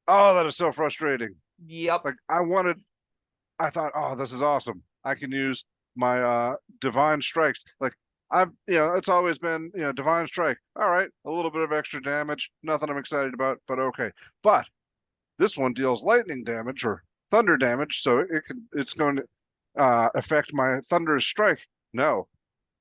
Oh, that is so frustrating. Yep. Like I thought, oh, this is awesome. I can use my divine strikes. Like it's always been, divine strike. All right, a little bit of extra damage, nothing I'm excited about, but okay. But this one deals lightning damage or thunder damage, so it's going to affect my thunderous strike. No.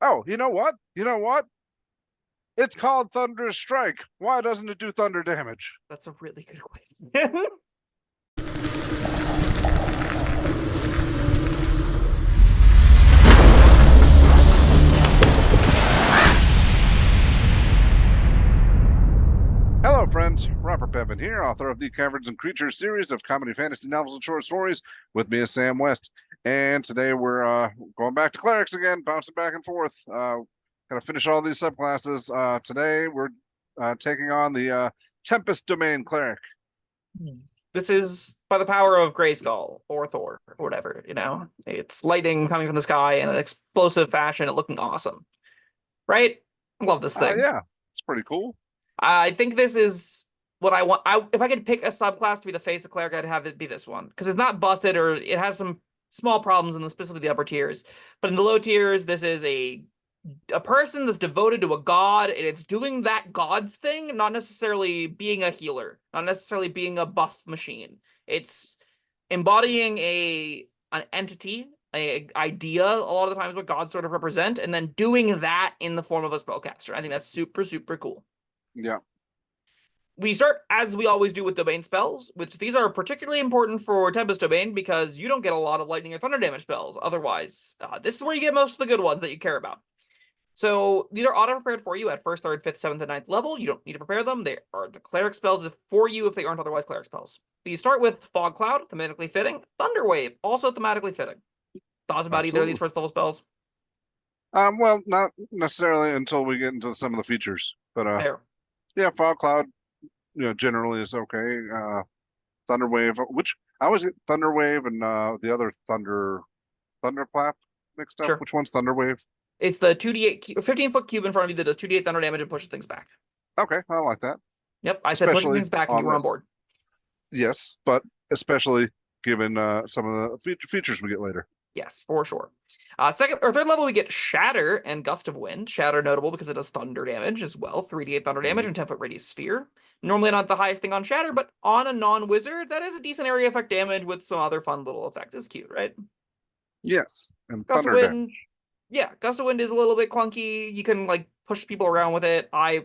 Oh, you know what? You know what? It's called thunderous strike. Why doesn't it do thunder damage? That's a really good question. Hello, friends. Robert Bevan here, author of the Caverns and Creatures series of comedy, fantasy novels, and short stories. With me is Sam West, and today we're going back to clerics again, bouncing back and forth. Gotta finish all these subclasses. Today we're taking on the Tempest Domain cleric. This is by the power of Grayskull or Thor or whatever, It's lightning coming from the sky in an explosive fashion and looking awesome. Right? I love this thing. Yeah, it's pretty cool. I think this is what I want. If I could pick a subclass to be the face of cleric, I'd have it be this one. Because it's not busted or it has some small problems in specifically the upper tiers. But in the low tiers, this is a person that's devoted to a god, and it's doing that god's thing, not necessarily being a healer, not necessarily being a buff machine. It's embodying an entity, a idea, a lot of the times what gods sort of represent, and then doing that in the form of a spellcaster. I think that's super, super cool. Yeah. We start, as we always do with domain spells, which these are particularly important for Tempest Domain because you don't get a lot of lightning or thunder damage spells. Otherwise, this is where you get most of the good ones that you care about. So these are auto-prepared for you at 1st, 3rd, 5th, 7th, and 9th level. You don't need to prepare them. They are the cleric spells for you if they aren't otherwise cleric spells. You start with Fog Cloud, thematically fitting. Thunder Wave, also thematically fitting. Thoughts about either of these first level spells? Well, not necessarily until we get into some of the features. But Fair. yeah, Fog Cloud, generally is okay. Thunderwave, which I always get Thunderwave and the other Thunderclap mixed up. Sure. Which one's Thunderwave? It's the 2d8 15-foot cube in front of you that does 2d8 thunder damage and pushes things back. Okay, I like that. Yep, I said pushing things back and you were on board. Yes, but especially given some of the features we get later. Yes, for sure. 2nd or 3rd level, we get Shatter and Gust of Wind. Shatter notable because it does thunder damage as well, 3d8 thunder damage and 10-foot radius sphere. Normally not the highest thing on Shatter, but on a non-wizard, that is a decent area effect damage with some other fun little effects. It's cute, right? Yes, and Gust thunder of Wind, damage. yeah, Gust of Wind is a little bit clunky. You can like push people around with it. I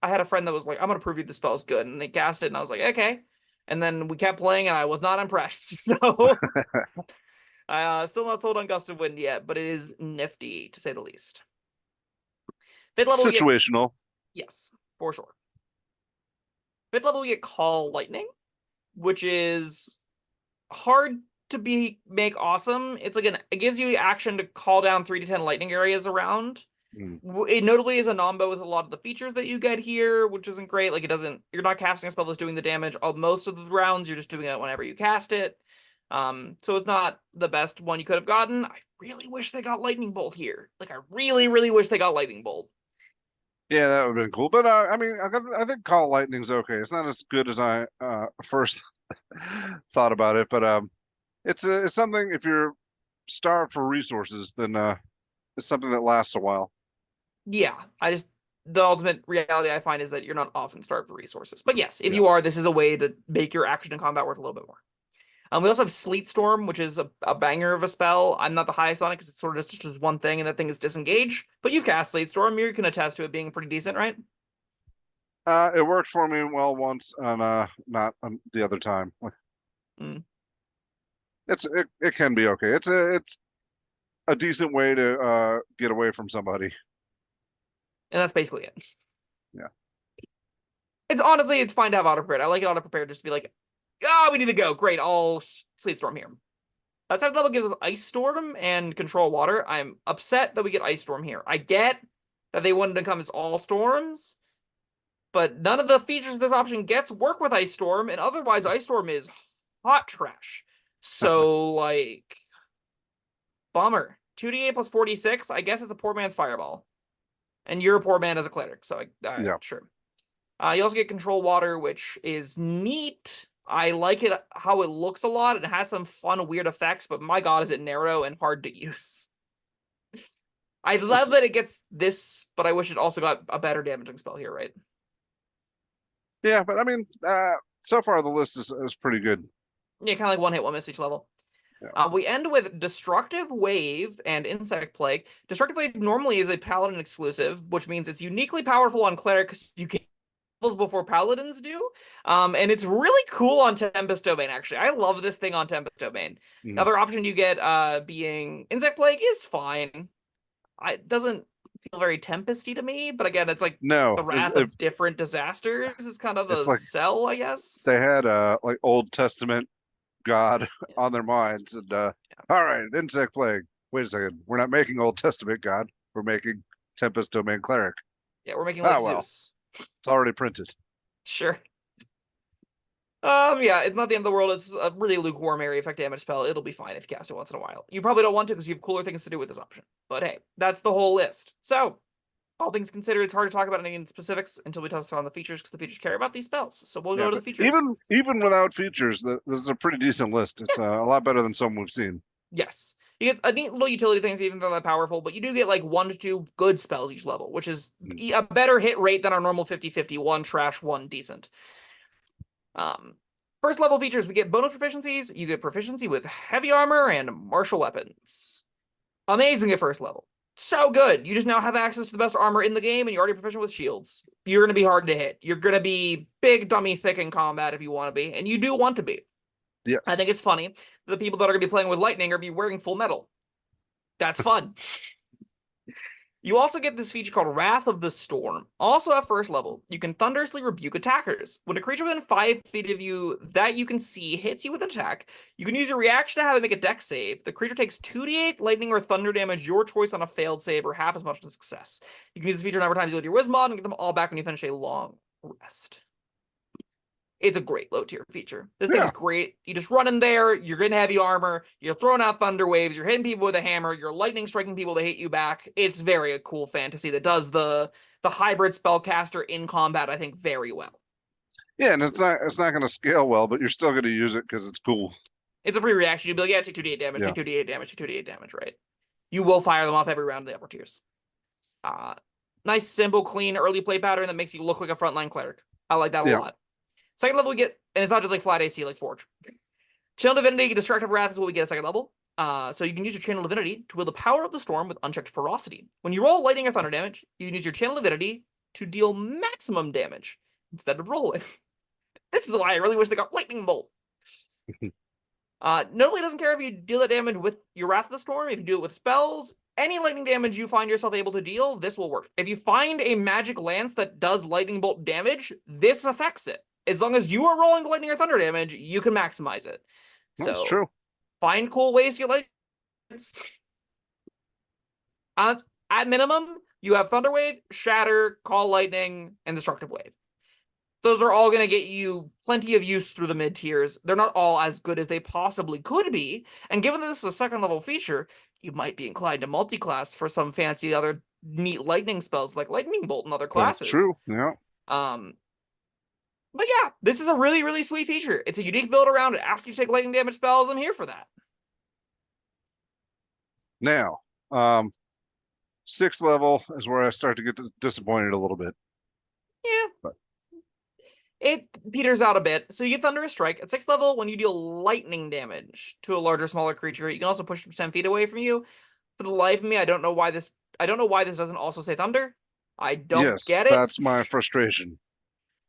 had a friend that was like, I'm gonna prove you the spell's good, and they cast it, and I was like, okay. And then we kept playing, and I was not impressed. So still not sold on Gust of Wind yet, but it is nifty to say the least. 5th level, situational. Yes, for sure. 5th level, we get Call Lightning, which is hard to make awesome. It's like it gives you action to call down 3 to 10 lightning areas around. It notably is a nombo with a lot of the features that you get here, which isn't great. Like you're not casting a spell that's doing the damage most of the rounds. You're just doing it whenever you cast it. So it's not the best one you could have gotten. I really wish they got Lightning Bolt here. Like I really, really wish they got Lightning Bolt. Yeah, that would have been cool. But I mean, I think Call Lightning's okay. It's not as good as I first thought about it, but it's something. If you're starved for resources, then it's something that lasts a while. Yeah, the ultimate reality I find is that you're not often starved for resources. But yes, if you are, this is a way to make your action in combat worth a little bit more. We also have Sleet Storm, which is a banger of a spell. I'm not the highest on it because it's sort of just one thing, and that thing is Disengage. But you've cast Sleet Storm. You can attest to it being pretty decent, right? It worked for me well once, and not the other time. It can be okay. It's a decent way to get away from somebody. And that's basically it. Yeah. It's fine to have auto-prepared. I like it auto-prepared just to be like, we need to go. Great, I'll Sleet Storm here. 2nd level gives us Ice Storm and Control Water. I'm upset that we get Ice Storm here. I get that they wanted to come as all storms, but none of the features this option gets work with Ice Storm, and otherwise Ice Storm is hot trash. So, like, bummer. 2d8 plus 46, I guess it's a poor man's Fireball. And you're a poor man as a cleric, so yeah. Sure. You also get Control Water, which is neat. I like it how it looks a lot. It has some fun, weird effects, but my god, is it narrow and hard to use. I love that it gets this, but I wish it also got a better damaging spell here, right? Yeah, but I mean, so far the list is pretty good. Yeah, kind of like one hit, one miss each level. Yeah. We end with Destructive Wave and Insect Plague. Destructive Wave normally is a Paladin exclusive, which means it's uniquely powerful on Cleric because you get levels before Paladins do. And it's really cool on Tempest Domain, actually. I love this thing on Tempest Domain. Mhm. Another option you get being Insect Plague is fine. It doesn't feel very Tempesty to me, but again, it's like No, the wrath of different disasters is kind of it's the like sell, I guess. they had like Old Testament God on their minds, and all right, insect plague. Wait a second, we're not making Old Testament God. We're making Tempest Domain Cleric. Yeah, we're making like Well, Zeus. it's already printed. Sure. Yeah, it's not the end of the world. It's a really lukewarm area effect damage spell. It'll be fine if you cast it once in a while. You probably don't want to because you have cooler things to do with this option. But hey, that's the whole list. So, all things considered, it's hard to talk about any specifics until we touch on the features because the features care about these spells. So we'll go to the features. Even without features, this is a pretty decent list. It's a lot better than some we've seen. Yes. You get a neat little utility things, even though they're that powerful, but you do get like 1 to 2 good spells each level, which is a better hit rate than our normal 50-50, 1 trash, 1 decent. First level features, we get bonus proficiencies. You get proficiency with heavy armor and martial weapons. Amazing at first level. So good. You just now have access to the best armor in the game, and you're already proficient with shields. You're going to be hard to hit. You're going to be big, dummy, thick in combat if you want to be, and you do want to be. Yes. I think it's funny. The people that are going to be playing with lightning are going to be wearing full metal. That's fun. You also get this feature called Wrath of the Storm. Also at first level, you can thunderously rebuke attackers. When a creature within 5 feet of you that you can see hits you with an attack, you can use your reaction to have it make a dex save. The creature takes 2d8 lightning or thunder damage, your choice on a failed save, or half as much as success. You can use this feature a number of times with your Wismod and get them all back when you finish a long rest. It's a great low tier feature. This thing is great. You just run in there, you're getting heavy armor, you're throwing out thunder waves, you're hitting people with a hammer, you're lightning striking people to hit you back. It's very a cool fantasy that does the hybrid spellcaster in combat, I think, very well. Yeah, and it's not going to scale well, but you're still going to use it because it's cool. It's a free reaction. You'd be like, yeah, take 2d8 damage, take 2d8 damage, take 2d8 damage, right? You will fire them off every round of the upper tiers. Nice, simple, clean early play pattern that makes you look like a frontline cleric. I like that a lot. Second level we get, and it's not just like flat AC like Forge. Channel Divinity, Destructive Wrath is what we get at second level. So you can use your Channel Divinity to wield the power of the storm with unchecked ferocity. When you roll lightning or thunder damage, you can use your Channel Divinity to deal maximum damage instead of rolling. This is why I really wish they got Lightning Bolt. Notably doesn't care if you deal that damage with your Wrath of the Storm, if you do it with spells, any lightning damage you find yourself able to deal, this will work. If you find a magic lance that does lightning bolt damage, this affects it. As long as you are rolling lightning or thunder damage, you can maximize it. That's true. Find cool ways to get lightning. At minimum, you have Thunder Wave, Shatter, Call Lightning, and Destructive Wave. Those are all going to get you plenty of use through the mid tiers. They're not all as good as they possibly could be. And given that this is a second level feature, you might be inclined to multi-class for some fancy other neat lightning spells like Lightning Bolt and other classes. That's true, yeah. But yeah, this is a really, really sweet feature. It's a unique build around. It asks you to take lightning damage spells. I'm here for that. Now, 6th level is where I start to get disappointed a little bit. Yeah. But it peters out a bit. So you get Thunderous Strike. At 6th level, when you deal lightning damage to a larger, smaller creature, you can also push them 10 feet away from you. For the life of me, I don't know why this doesn't also say thunder. I don't get it. That's my frustration.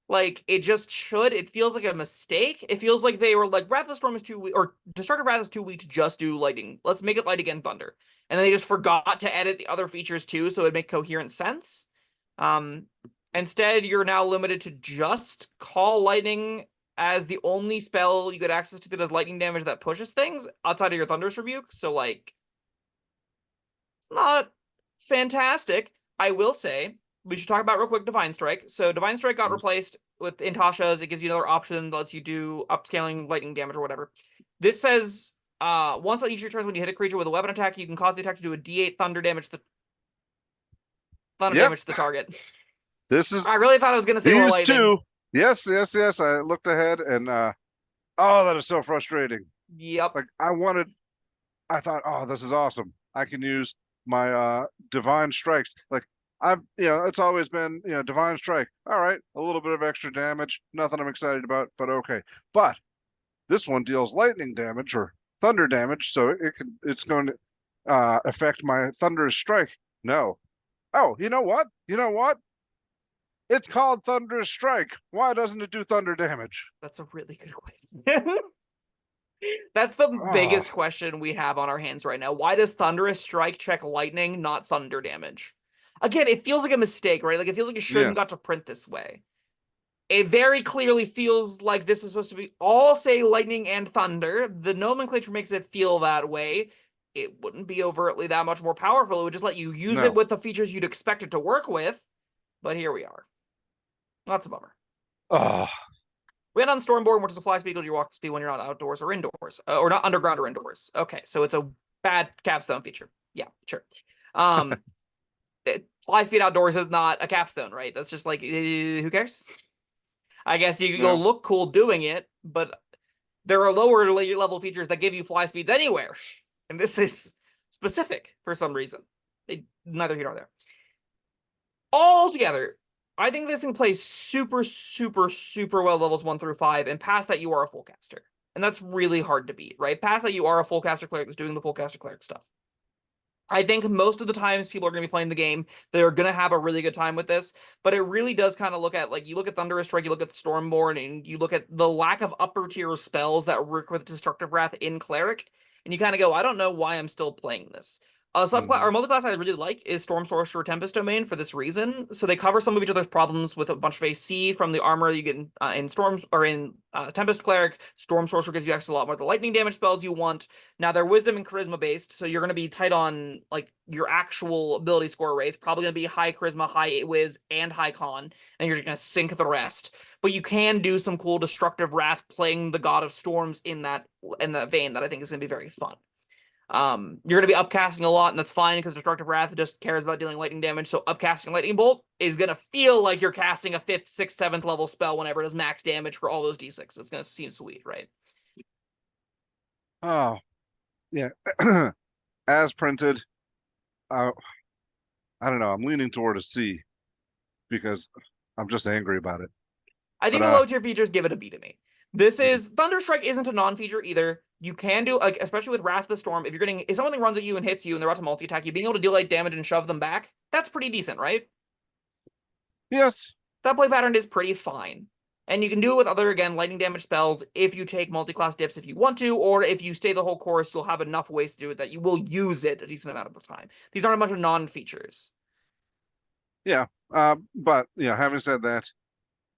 Like, it just should. It feels like a mistake. It feels like they were like, Wrath of the Storm is too weak, or Destructive Wrath is too weak to just do lightning. Let's make it light again thunder. And then they just forgot to edit the other features too, so it'd make coherent sense. Instead, you're now limited to just Call Lightning as the only spell you get access to that does lightning damage that pushes things outside of your Thunderous Rebuke. So, like, it's not fantastic. I will say, we should talk about real quick Divine Strike. So Divine Strike got replaced with Intasha's. It gives you another option that lets you do upscaling lightning damage or whatever. This says once on each of your turns when you hit a creature with a weapon attack, you can cause the attack to do a D8 thunder damage to the target. This is I really thought I was gonna say more lightning. Yes. I looked ahead and Oh, that is so frustrating. Yep. Like I thought, oh, this is awesome. I can use my divine strikes. Like it's always been, divine strike. All right, a little bit of extra damage, nothing I'm excited about, but okay. But this one deals lightning damage or thunder damage, so it's going to affect my thunderous strike. No. Oh, you know what? You know what? It's called Thunderous Strike. Why doesn't it do thunder damage? That's a really good question. That's the Oh, biggest question we have on our hands right now. Why does Thunderous Strike check lightning, not thunder damage? Again, it feels like a mistake, right? Like it feels like it shouldn't yes. got to print this way. It very clearly feels like this is supposed to be all say lightning and thunder. The nomenclature makes it feel that way. It wouldn't be overtly that much more powerful. It would just let you use it No. with the features you'd expect it to work with. But here we are. That's a bummer. Oh, We had on Stormborn, which is a fly speed, your walk speed when you're not outdoors or indoors, or not underground or indoors. Okay, so it's a bad capstone feature. Yeah, sure. Fly speed outdoors is not a capstone, right? That's just like, who cares? I guess you'll no. look cool doing it, but there are lower level features that give you fly speeds anywhere, and this is specific for some reason. Neither here nor there. Altogether, I think this thing plays super, super, super well levels 1 through 5, and past that you are a full caster. And that's really hard to beat, right? Past that you are a full caster cleric that's doing the full caster cleric stuff. I think most of the times people are going to be playing the game, they're going to have a really good time with this, but it really does kind of look at, like, you look at Thunderous Strike, you look at the Stormborn, and you look at the lack of upper tier spells that work with Destructive Wrath in Cleric, and you kind of go, I don't know why I'm still playing this. Subclass or multiclass I really like is Storm Sorcerer Tempest Domain for this reason. So they cover some of each other's problems with a bunch of AC from the armor you get in Storms or in Tempest Cleric. Storm Sorcerer gives you actually a lot more of the lightning damage spells you want. Now they're wisdom and charisma based, so you're going to be tight on like your actual ability score rates. Probably going to be high charisma, high whiz, and high con, and you're going to sink the rest. But you can do some cool destructive wrath playing the God of Storms in that vein that I think is going to be very fun. You're going to be upcasting a lot, and that's fine because Destructive Wrath just cares about dealing lightning damage. So upcasting Lightning Bolt is going to feel like you're casting a 5th, 6th, 7th level spell whenever it does max damage for all those d6. It's going to seem sweet, right? Oh, yeah. As printed, I don't know. I'm leaning toward a C because I'm just angry about it. I think But the low tier features give it a B to me. This is Thunderstrike isn't a non-feature either. You can do, like, especially with Wrath of the Storm, if something runs at you and hits you and they're about to multi-attack you, being able to deal like damage and shove them back, that's pretty decent, right? yes, That play pattern is pretty fine. And you can do it with other, again, lightning damage spells if you take multi-class dips if you want to, or if you stay the whole course, you'll have enough ways to do it that you will use it a decent amount of the time. These aren't a bunch of non-features. yeah. But having said that,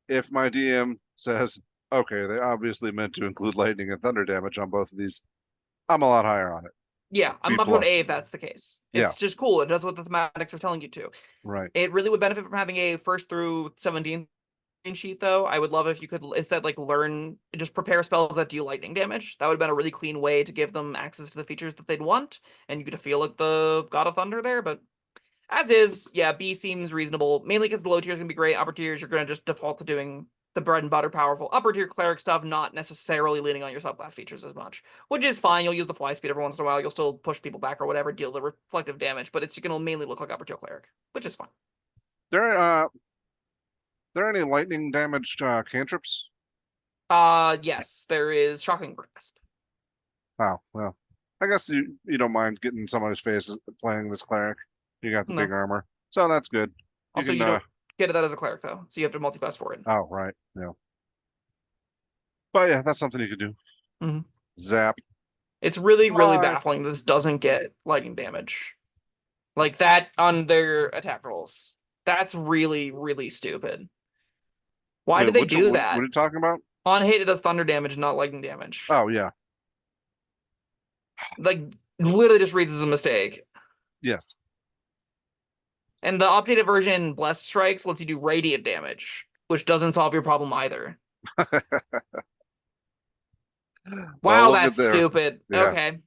if my DM says, okay, they obviously meant to include lightning and thunder damage on both of these, I'm a lot higher on it. Yeah, I'm B up to an A plus. if that's the case. Yeah, It's just cool. It does what the thematics are telling you to. right. It really would benefit from having a 1st through 17 sheet, though. I would love if you could instead like just prepare spells that deal lightning damage. That would have been a really clean way to give them access to the features that they'd want, and you get to feel like the God of Thunder there. But as is, yeah, B seems reasonable, mainly because the low tier is gonna be great. Upper tiers, you're gonna just default to doing the bread and butter powerful upper tier cleric stuff, not necessarily leaning on your subclass features as much, which is fine. You'll use the fly speed every once in a while. You'll still push people back or whatever, deal the reflective damage, but it's gonna mainly look like upper tier cleric, which is fine. There, there any lightning damaged cantrips? Yes, there is Shocking Grasp. Oh, well, I guess you don't mind getting somebody's face playing this cleric. You got the No. big armor, so that's good. Also, you don't get that as a cleric, though, so you have to multi-class for it. Oh, right. Yeah. But yeah, that's something you could do. Mhm. Zap. It's really, really Bye. baffling this doesn't get lightning damage. Like that on their attack rolls. That's really, really stupid. Why Wait, did they what do are that? you talking about? On hit, it does thunder damage, not lightning damage. Oh, yeah. Like, literally just reads as a mistake. Yes. And the updated version, Blessed Strikes, lets you do radiant damage, which doesn't solve your problem either. Well, Wow, we'll that's get there. stupid. Yeah. Okay.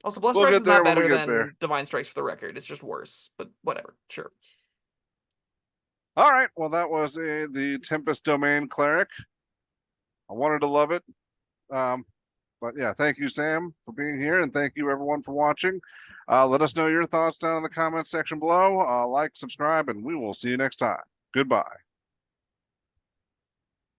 Also, Blessed We'll Strikes get is there not when we better get there. than Divine Strikes for the record. It's just worse, but whatever. Sure. All right. Well, that was the Tempest Domain cleric. I wanted to love it. But yeah, thank you, Sam, for being here, and thank you everyone for watching. Let us know your thoughts down in the comments section below. Like, subscribe, and we will see you next time. Goodbye.